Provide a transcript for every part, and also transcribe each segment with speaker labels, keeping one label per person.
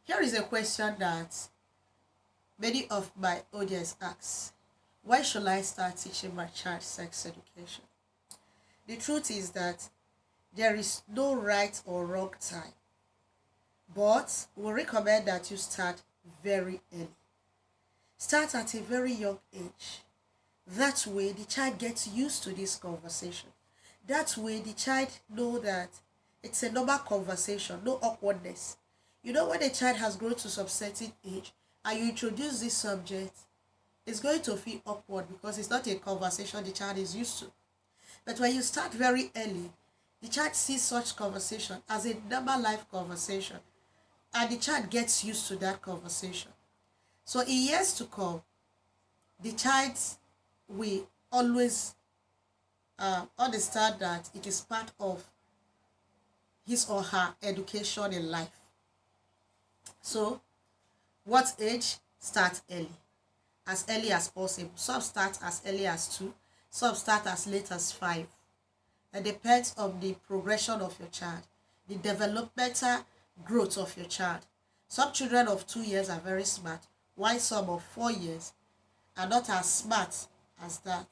Speaker 1: Here is a question that many of my audience ask. Why should I start teaching my child sex education? The truth is that there is no right or wrong time, but we recommend that you start very early. Start at a very young age. That way the child gets used to this conversation. That way the child know that it's a normal conversation, no awkwardness. You know, when a child has grown to some certain age and you introduce this subject, it's going to feel awkward because it's not a conversation the child is used to. But when you start very early, the child sees such conversation as a normal life conversation, and the child gets used to that conversation. So in years to come, the child will always understand that it is part of his or her education in life. So, what age? Start early as possible. Some start as early as 2, some start as late as 5. It depends on the progression of your child, the developmental growth of your child. Some children of 2 years are very smart, while some of 4 years are not as smart as that.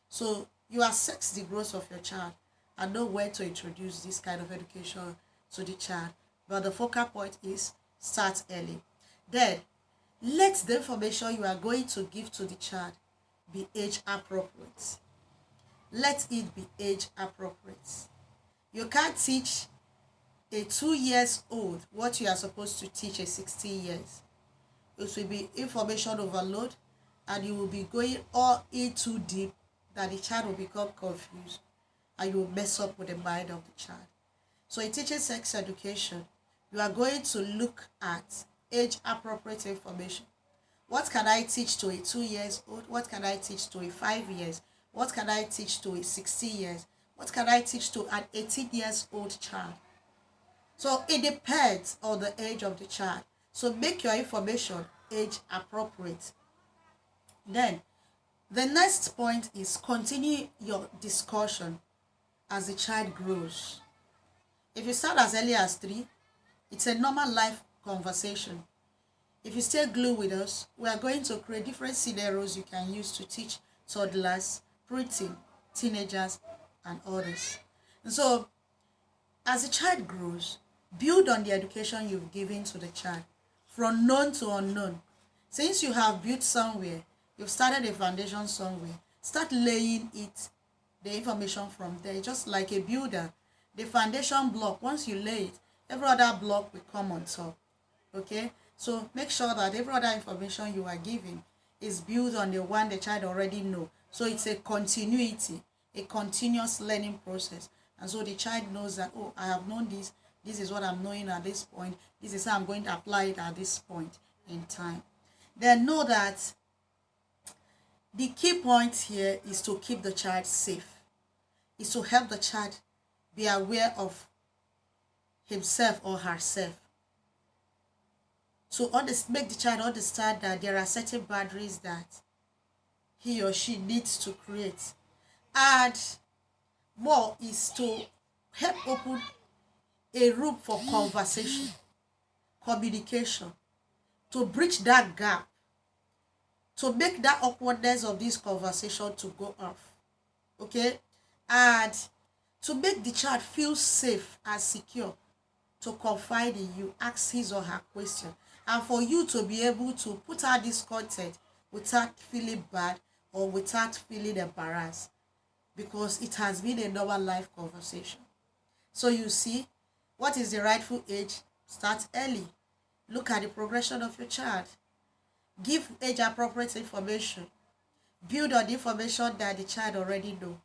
Speaker 1: So you assess the growth of your child and know when to introduce this kind of education to the child. But the focal point is start early. Then let the information you are going to give to the child be age appropriate. Let it be age appropriate. You can't teach a 2 years old what you are supposed to teach a 16 years. It will be information overload, and you will be going all in too deep that the child will become confused and you will mess up with the mind of the child. So in teaching sex education, you are going to look at age appropriate information. What can I teach to a 2 years old? What can I teach to a 5 years? What can I teach to a 60 years? What can I teach to an 18 years old child? So it depends on the age of the child. So make your information age appropriate. Then the next point is continue your discussion as the child grows. If you start as early as 3, it's a normal life conversation. If you stay glued with us, we are going to create different scenarios you can use to teach toddlers, preteen, teenagers, and others. And so, as the child grows, build on the education you've given to the child, from known to unknown. Since you have built somewhere, you've started a foundation somewhere, start laying the information from there, just like a builder. The foundation block, once you lay it, every other block will come on top. Okay? So make sure that every other information you are giving is built on the one the child already know. So it's a continuity, a continuous learning process. And so the child knows that, oh, I have known this. This is what I'm knowing at this point. This is how I'm going to apply it at this point in time. Then know that the key point here is to keep the child safe. Is to help the child be aware of himself or herself. So make the child understand that there are certain boundaries that he or she needs to create. And more is to help open a room for conversation, communication, to bridge that gap, to make that awkwardness of this conversation to go off. Okay? And to make the child feel safe and secure to confide in you, ask his or her question, and for you to be able to put out this content without feeling bad or without feeling embarrassed, because it has been a normal life conversation. So you see, what is the rightful age? Start early. Look at the progression of your child. Give age-appropriate information. Build on the information that the child already knows.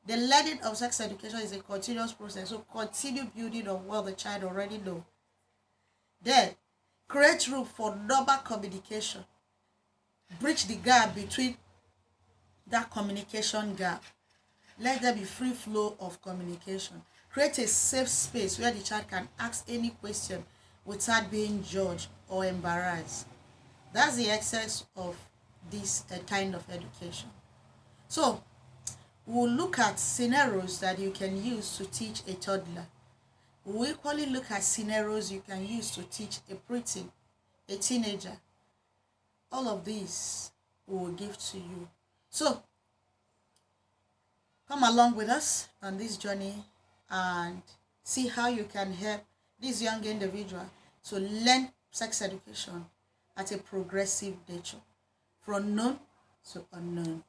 Speaker 1: The learning of sex education is a continuous process, so continue building on what the child already knows. Then, create room for normal communication. Bridge the gap between that communication gap. Let there be free flow of communication. Create a safe space where the child can ask any question without being judged or embarrassed. That's the essence of this kind of education. So, we'll look at scenarios that you can use to teach a toddler. We'll equally look at scenarios you can use to teach a preteen a teenager. All of these we will give to you. So come along with us on this journey and see how you can help this young individual to learn sex education at a progressive nature, from known to unknown.